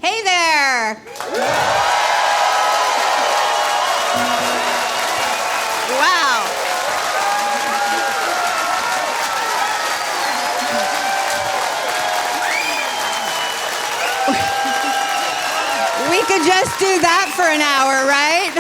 Hey there! Wow. We could just do that for an hour, right?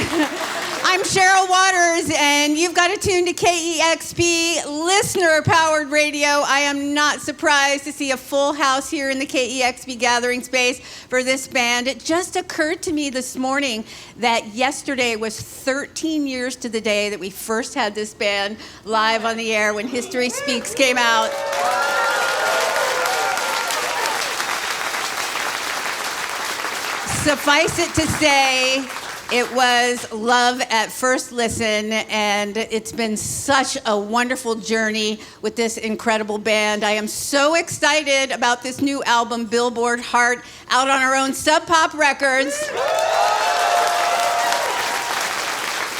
I'm Cheryl Waters, and you've got to tune to KEXP, listener-powered radio. I am not surprised to see a full house here in the KEXP gathering space for this band. It just occurred to me this morning that yesterday was 13 years to the day that we first had this band live on the air when History Speaks came out. Suffice it to say, it was love at first listen, and it's been such a wonderful journey with this incredible band. I am so excited about this new album, Billboard Heart, out on our own Sub Pop Records.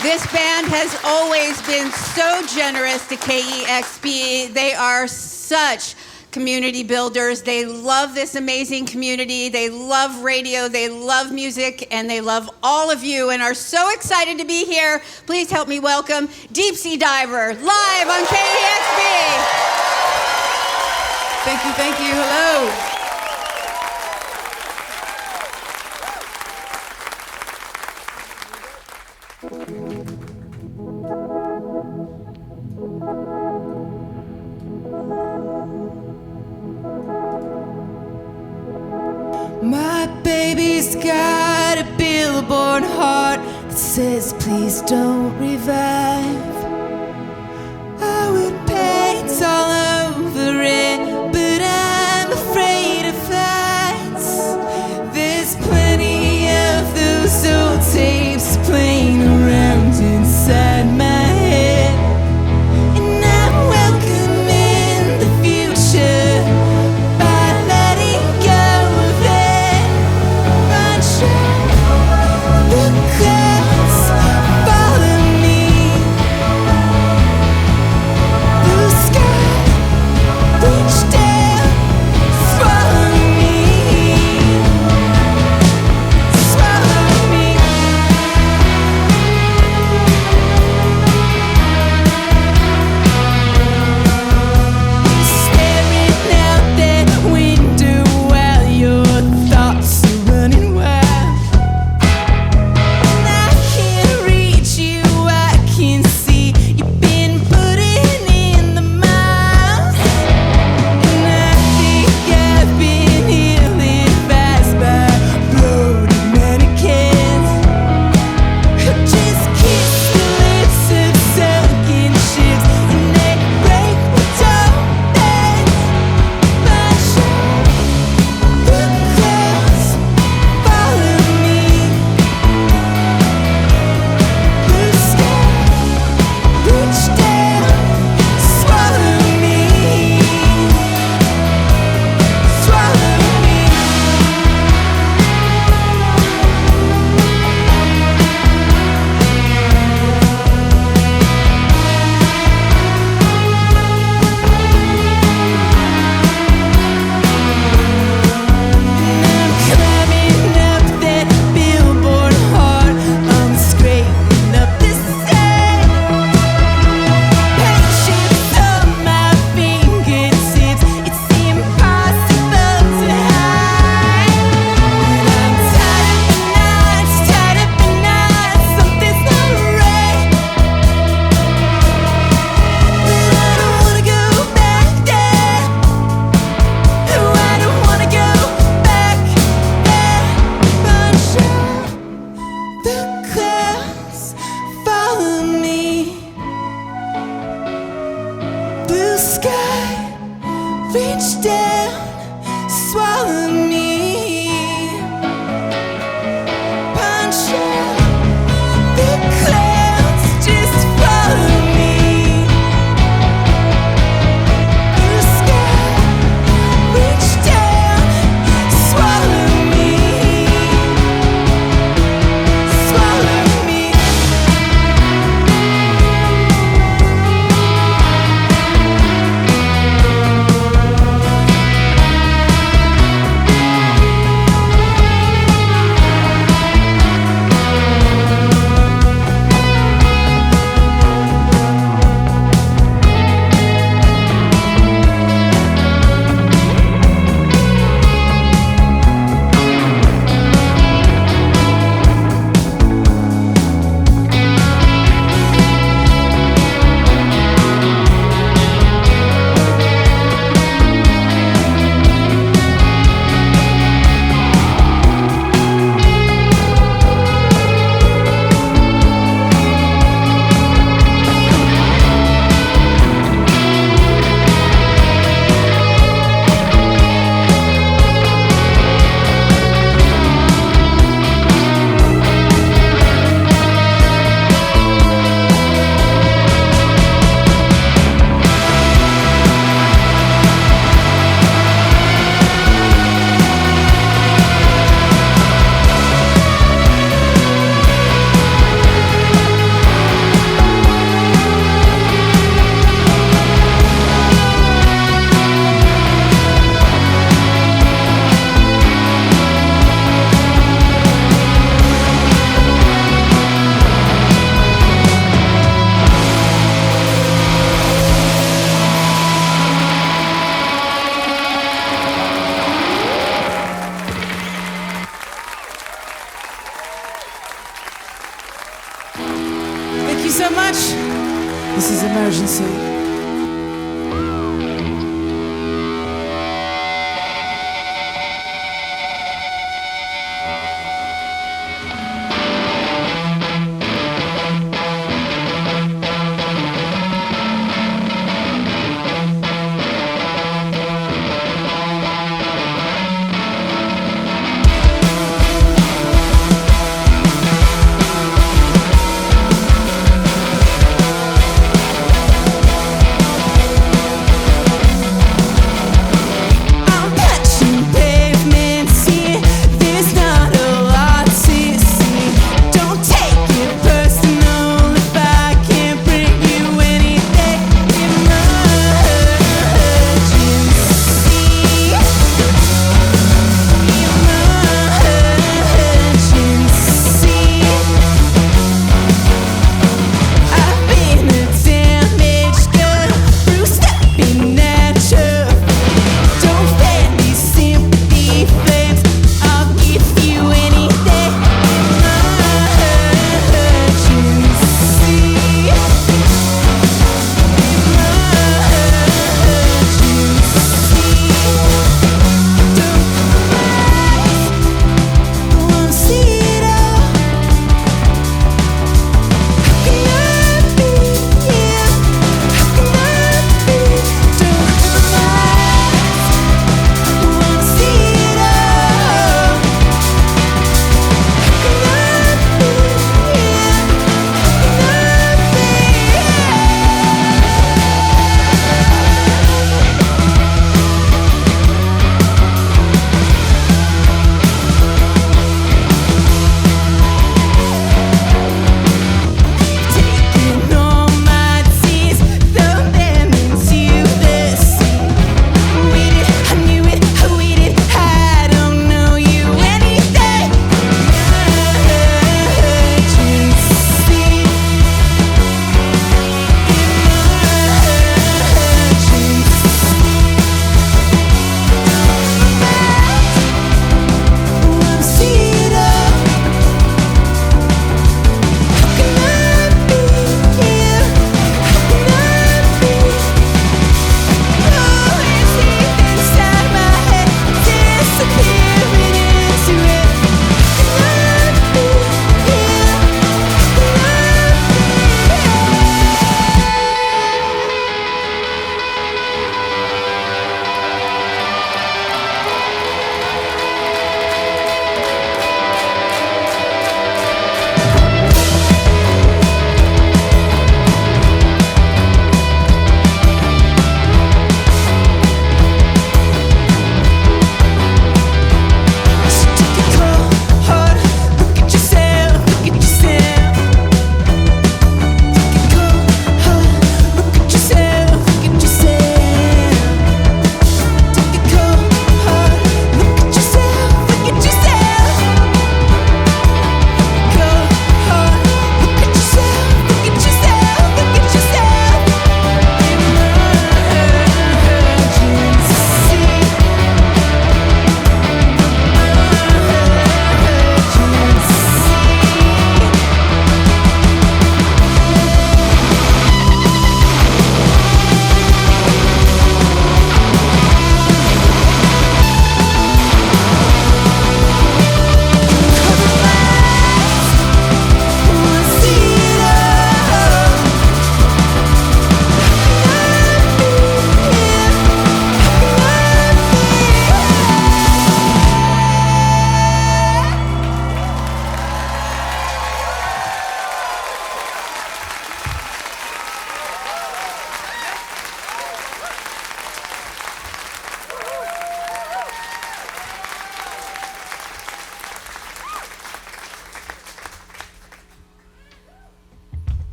This band has always been so generous to KEXP. They are such community builders. They love this amazing community. They love radio. They love music. And they love all of you and are so excited to be here. Please help me welcome Deep Sea Diver live on KEXP. Thank you. Hello. My baby's got a billboard heart that says please don't revive. I would paint all over it, but I'm afraid of heights. There's plenty of those old tapes playing around inside my head, and I'm welcoming the future by letting go of it. Sunshine, the clouds follow me. Blue sky much. This is Emergency.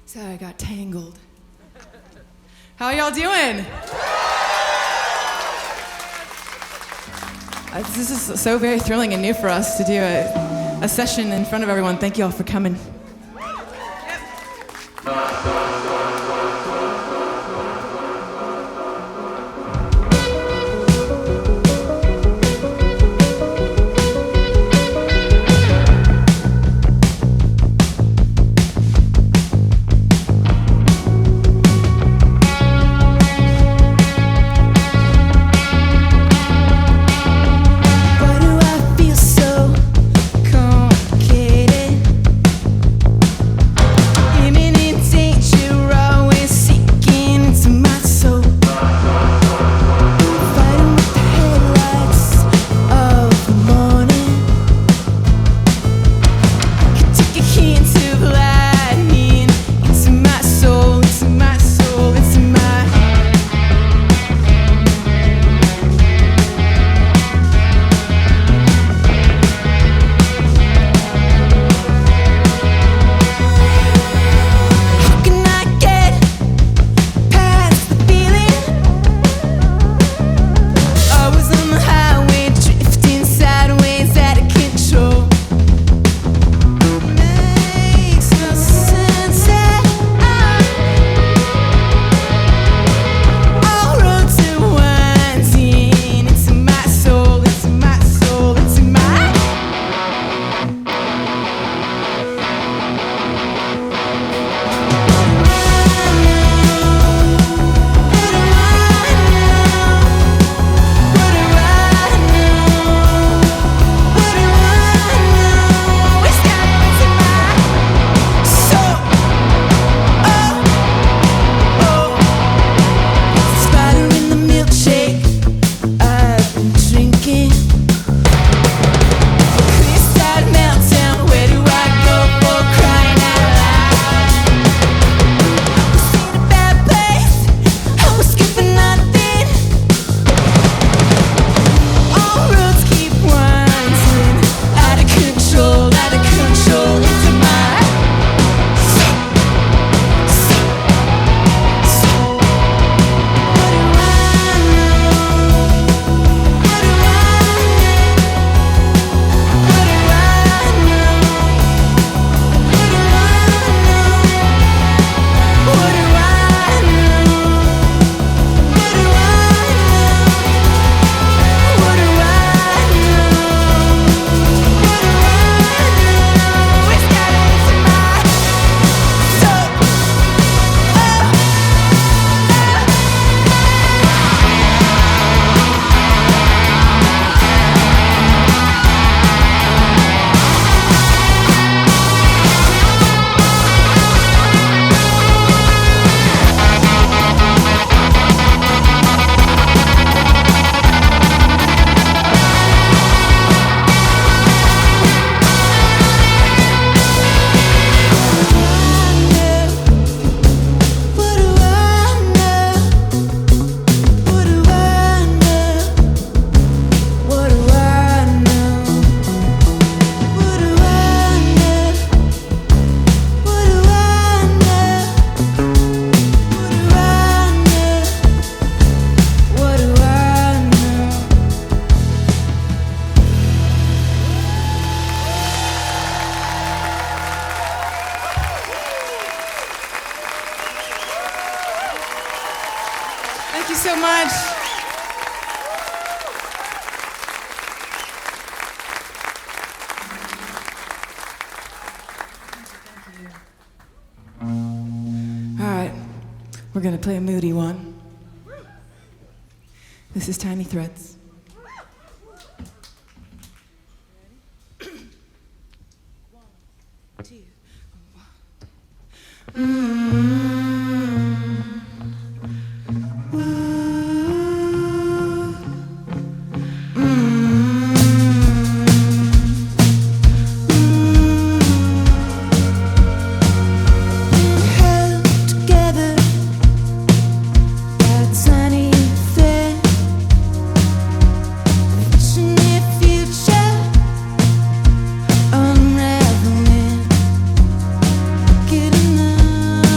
Sorry, I got tangled. How y'all doing? This is so very thrilling and new for us to do a session in front of everyone. Thank you all for coming. We're gonna play a moody one. This is Tiny Threads. Get enough.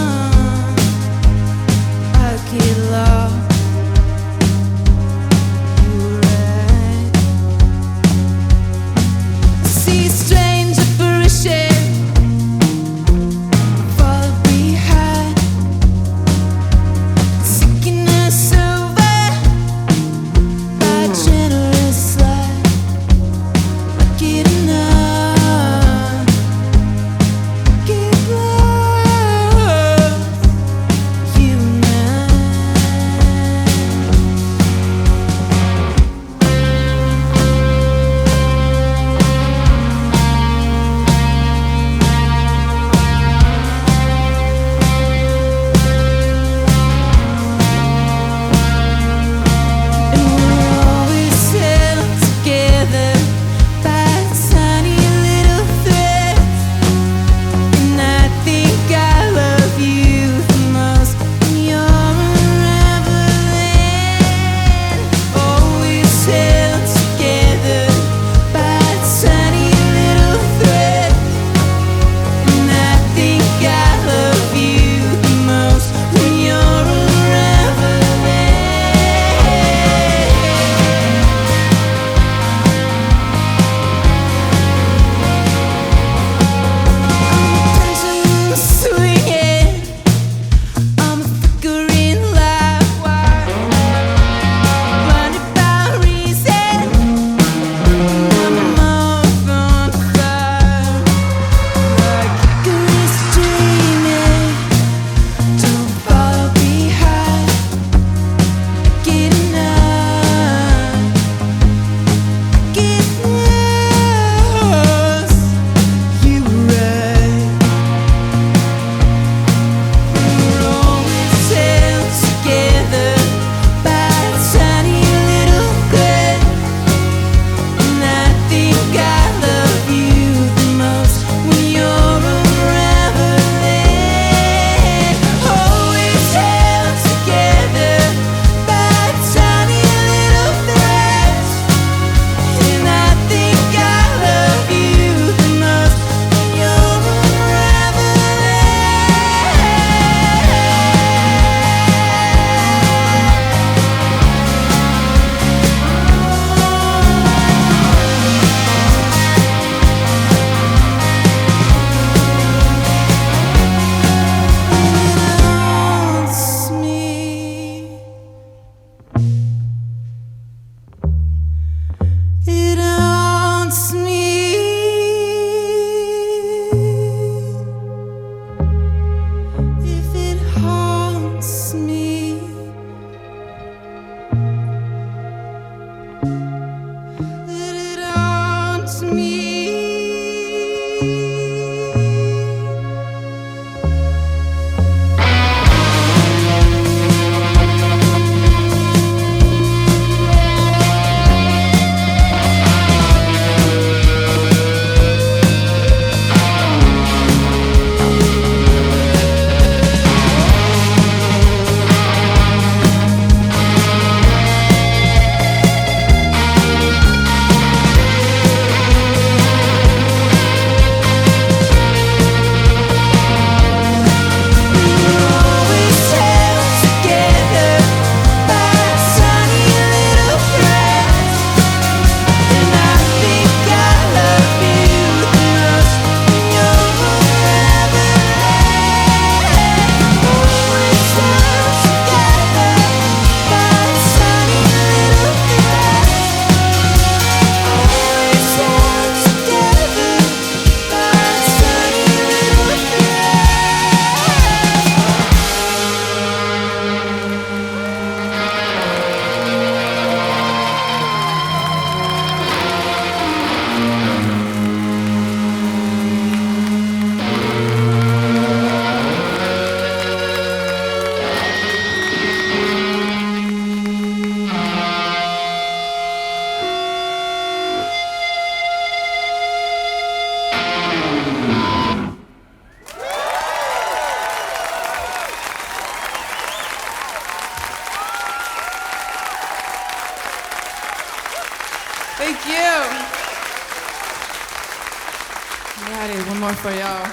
Alrighty, one more for y'all.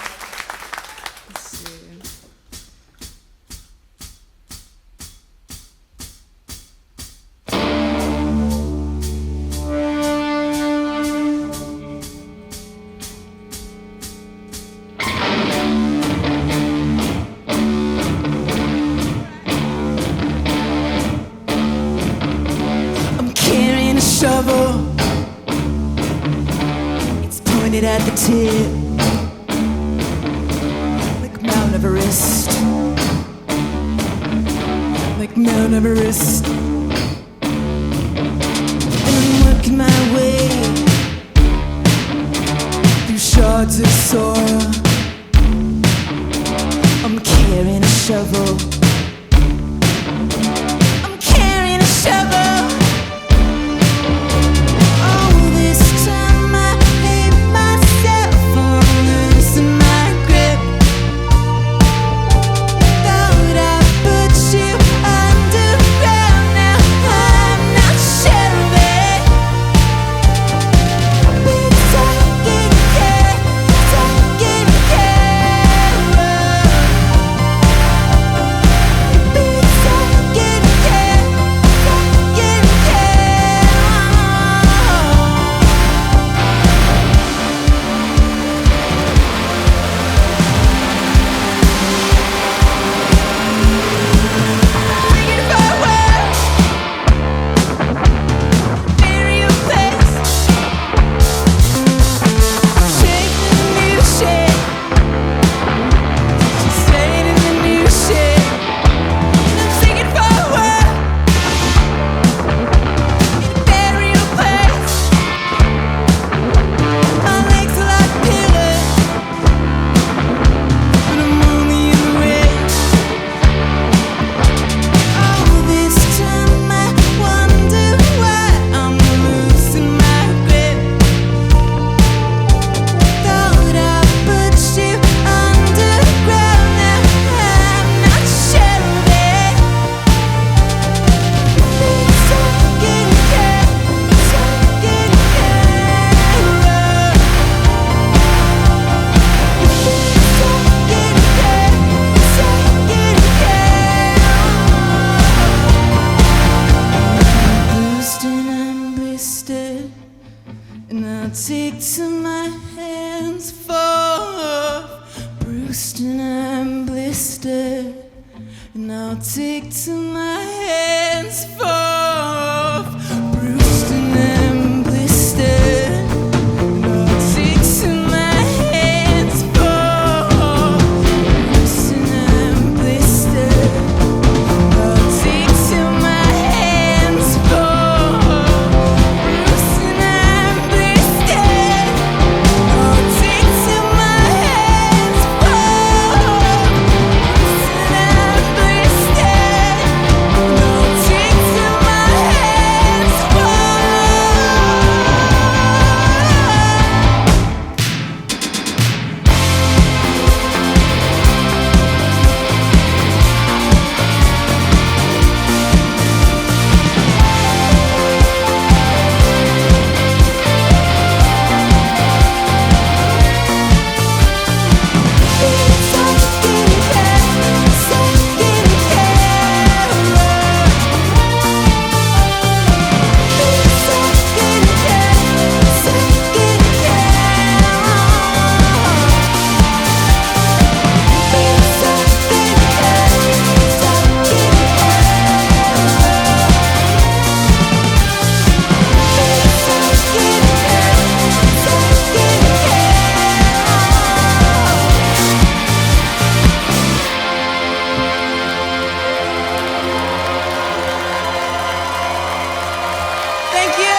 Let's see. I'm carrying a shovel. It's pointed at the tip, like Mount Everest, like Mount Everest. And I'm working my way through shards of soil. I'm carrying a shovel. I'm carrying a shovel. Oh, this time I hate myself for losing my grip. Thought I put you underground, now I'm not sure of it. Be taken care of. Be taken care of. Bring it forward. Bury your place. Shake the new shit. Staying in the new shit. Now take it forward. Bury your place. My legs are like pillars, but I'm only in the way. Oh, this time I wonder why I'm losing my grip. Thought I put you underground, now I'm not sure of it. Be taken care of. Bruised and I'm blistered, and I'll take till my hands fall off. Bruised and I'm blistered, and I'll take till my hands fall off. Bruised and I'm blistered, and I'll take till my hands fall off. Bruised and I'm blistered, I'll take till my hands fall off. Bruised and I'm blistered, I'll take till my hands fall off. Bruised and I'm blistered, I'll take till my hands fall off. Thank you.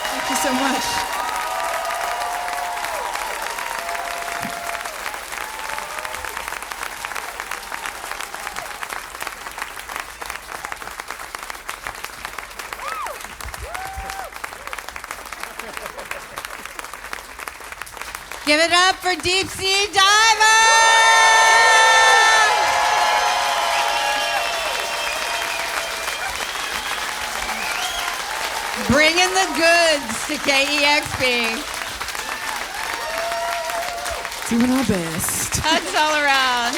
Thank you so much. Give it up for Deep Sea Diver! bringing the goods to KEXP. Doing our best. Hugs all around.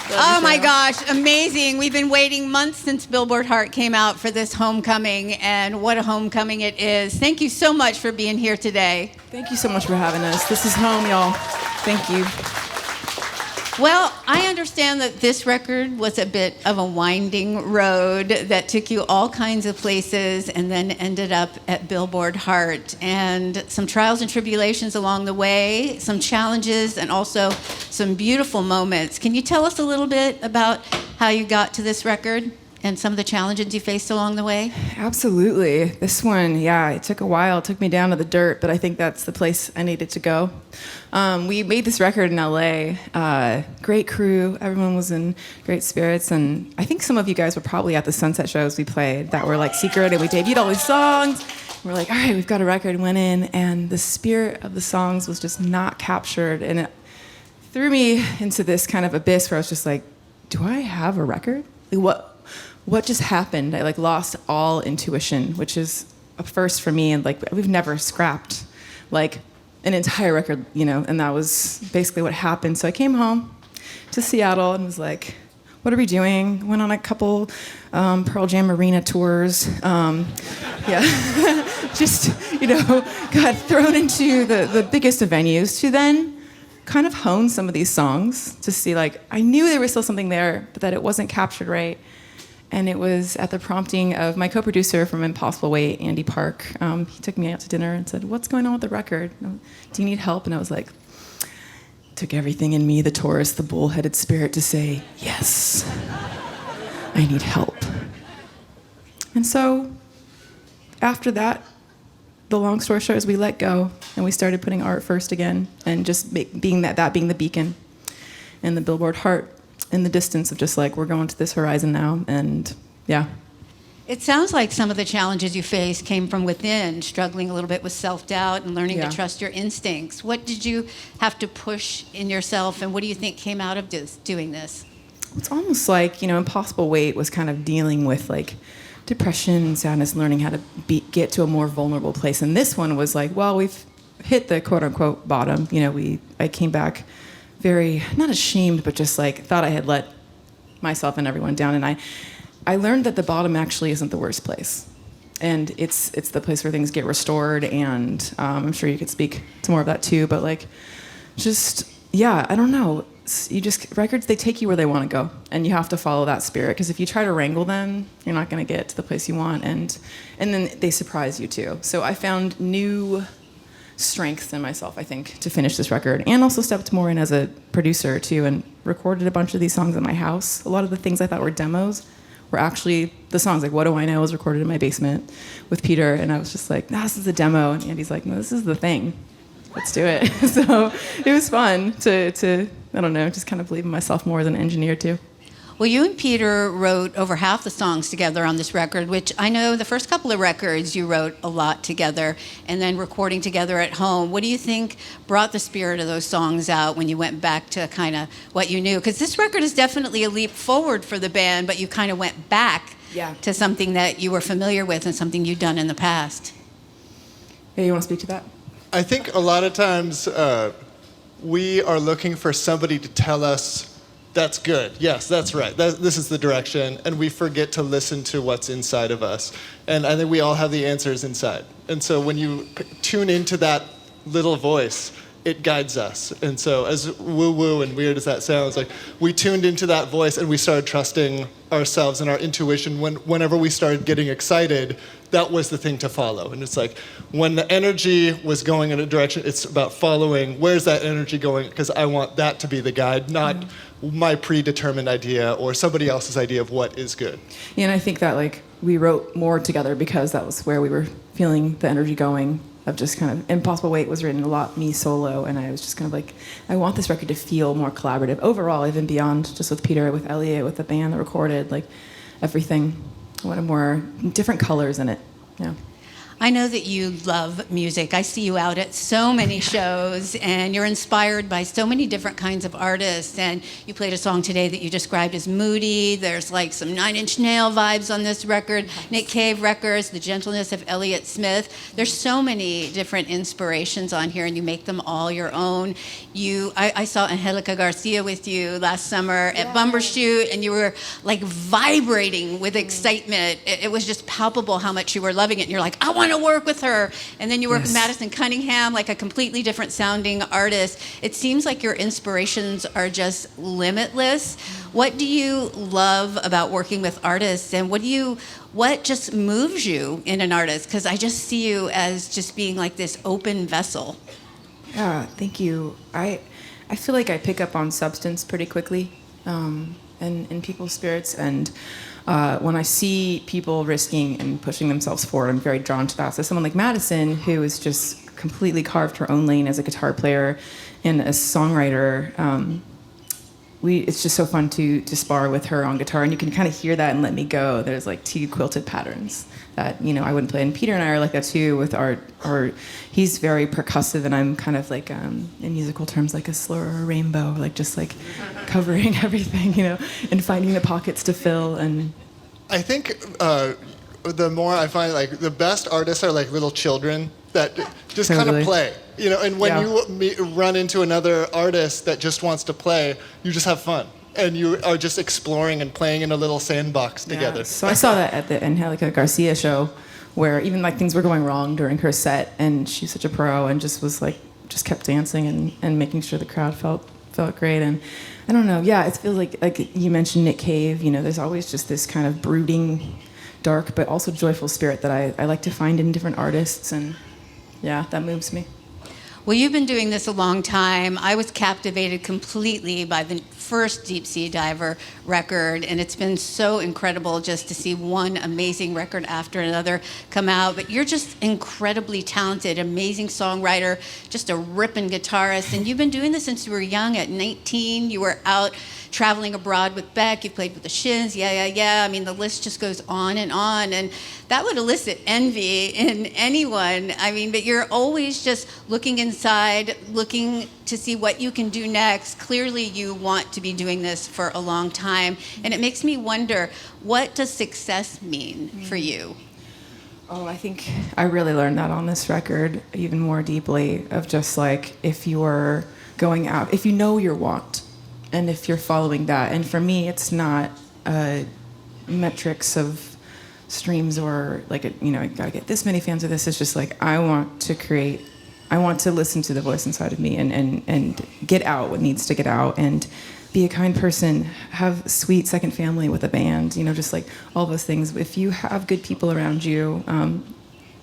Oh my gosh, amazing. We've been waiting months since Billboard Heart came out for this homecoming, and what a homecoming it is. Thank you so much for being here today. Thank you so much for having us. This is home, y'all. Thank you. Well, I understand that this record was a bit of a winding road that took you all kinds of places and then ended up at Billboard Heart. And some trials and tribulations along the way, some challenges, and also some beautiful moments. Can you tell us a little bit about how you got to this record and some of the challenges you faced along the way? Absolutely. This one, yeah, it took a while. It took me down to the dirt, but I think that's the place I needed to go. We made this record in LA. Great crew. Everyone was in great spirits. And I think some of you guys were probably at the Sunset shows we played that were like secret, and we debuted all these songs. We're like, all right, we've got a record. Went in, and the spirit of the songs was just not captured. And it threw me into this kind of abyss where I was just like, do I have a record? Like, what just happened? I like lost all intuition, which is a first for me, and like we've never scrapped like an entire record, you know, and that was basically what happened. So I came home to Seattle and was like, what are we doing? Went on a couple Pearl Jam arena tours. Just, you know, got thrown into the biggest of venues to then kind of hone some of these songs to see, like, I knew there was still something there, but that it wasn't captured right. And it was at the prompting of my co-producer from Impossible Weight, Andy Park. He took me out to dinner and said, what's going on with the record? Do you need help? And I was like, took everything in me, the Taurus, the bull-headed spirit, to say, yes, I need help. And so after that, the long story short is we let go and we started putting art first again and just being that being the beacon and the Billboard Heart in the distance of just like, we're going to this horizon now, and yeah. It sounds like some of the challenges you faced came from within, struggling a little bit with self-doubt and learning to trust your instincts. What did you have to push in yourself, and what do you think came out of doing this? It's almost like, you know, Impossible Weight was kind of dealing with like depression, sadness, learning how to get to a more vulnerable place. And this one was like, well, we've hit the quote-unquote bottom. You know, I came back very, not ashamed, but just like thought I had let myself and everyone down. And I learned that the bottom actually isn't the worst place. And it's the place where things get restored. And I'm sure you could speak to more of that too. But like, just, yeah, I don't know. Records, they take you where they want to go. And you have to follow that spirit. Because if you try to wrangle them, you're not going to get to the place you want. And then they surprise you too. So I found new strength in myself, I think, to finish this record, and also stepped more in as a producer too, and recorded a bunch of these songs in my house. A lot of the things I thought were demos were actually the songs. Like What Do I Know was recorded in my basement with Peter, and I was just like, no, this is a demo, and Andy's like, no, this is the thing. Let's do it. So it was fun to I don't know, just kind of believe in myself more as an engineer too. Well, you and Peter wrote over half the songs together on this record, which I know the first couple of records you wrote a lot together, and then recording together at home. What do you think brought the spirit of those songs out when you went back to kind of what you knew? Because this record is definitely a leap forward for the band, but you kind of went back to something that you were familiar with and something you'd done in the past. Yeah, you want to speak to that? I think a lot of times we are looking for somebody to tell us, that's good. Yes, that's right. This is the direction. And we forget to listen to what's inside of us. And I think we all have the answers inside. And so when you tune into that little voice, it guides us. And so as woo-woo and weird as that sounds, like we tuned into that voice and we started trusting ourselves and our intuition. Whenever we started getting excited, that was the thing to follow. And it's like when the energy was going in a direction, it's about following, where's that energy going? Because I want that to be the guide, not my predetermined idea or somebody else's idea of what is good. Yeah, and I think that like we wrote more together because that was where we were feeling the energy going, of just kind of, Impossible Weight was written a lot me solo, and I was just kind of like, I want this record to feel more collaborative overall, even beyond just with Peter, with Elliot, with the band that recorded, like everything. I wanted more different colors in it. Yeah. I know that you love music. I see you out at so many shows, and you're inspired by so many different kinds of artists. And you played a song today that you described as moody. There's like some Nine Inch Nail vibes on this record, Nick Cave records, the gentleness of Elliot Smith. There's so many different inspirations on here, and you make them all your own. I saw Angelica Garcia with you last summer at Bumbershoot, and you were like vibrating with excitement. It was just palpable how much you were loving it. And you're like, I want to work with her. And then you work with Madison Cunningham, like a completely different sounding artist. It seems like your inspirations are just limitless. What do you love about working with artists, and what just moves you in an artist? Because I just see you as just being like this open vessel. Yeah, thank you. I feel like I pick up on substance pretty quickly, and people's spirits, and when I see people risking and pushing themselves forward, I'm very drawn to that. So someone like Madison, who has just completely carved her own lane as a guitar player and a songwriter, it's just so fun to spar with her on guitar, and you can kind of hear that in Let Me Go. There's like two quilted patterns that I wouldn't play, and Peter and I are like that too with our he's very percussive, and I'm kind of like in musical terms like a slur or a rainbow, like just like covering everything, and finding the pockets to fill. And I think the more I find, like, the best artists are like little children that just kind of play, and when you run into another artist that just wants to play, you just have fun. And you are just exploring and playing in a little sandbox together. So I saw that at the Angelica Garcia show, where even like things were going wrong during her set, and she's such a pro, and just kept dancing and making sure the crowd felt great. And I don't know, it feels like you mentioned Nick Cave. There's always just this kind of brooding, dark, but also joyful spirit that I like to find in different artists, and that moves me. Well, you've been doing this a long time. I was captivated completely by the first Deep Sea Diver record, and it's been so incredible just to see one amazing record after another come out. But you're just incredibly talented, amazing songwriter, just a ripping guitarist, and you've been doing this since you were young. At 19, you were out traveling abroad with Beck, you played with the Shins, I mean, the list just goes on, and that would elicit envy in anyone. I mean, but you're always just looking inside, looking to see what you can do next. Clearly, you want to be doing this for a long time, and it makes me wonder, what does success mean for you? Oh, I think I really learned that on this record even more deeply, of just like, if you're going out, if you know your want, and if you're following that. And for me, it's not metrics of streams or like, I gotta get this many fans of this. It's just like, I want to listen to the voice inside of me and get out what needs to get out, and be a kind person, have a sweet second family with a band, just like all those things. If you have good people around you,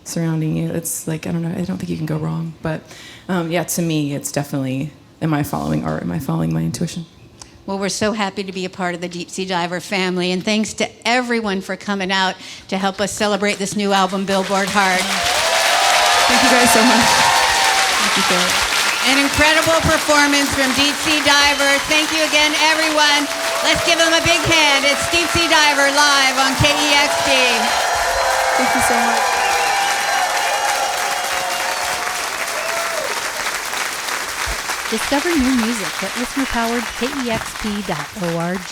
surrounding you, it's like, I don't know, I don't think you can go wrong. But to me, it's definitely, am I following art? Am I following my intuition? Well, we're so happy to be a part of the Deep Sea Diver family, and thanks to everyone for coming out to help us celebrate this new album, Billboard Heart. Thank you guys so much. Thank you, Sarah. An incredible performance from Deep Sea Diver. Thank you again, everyone. Let's give them a big hand. It's Deep Sea Diver live on KEXP. Thank you so much. Discover new music at listener-powered KEXP.org.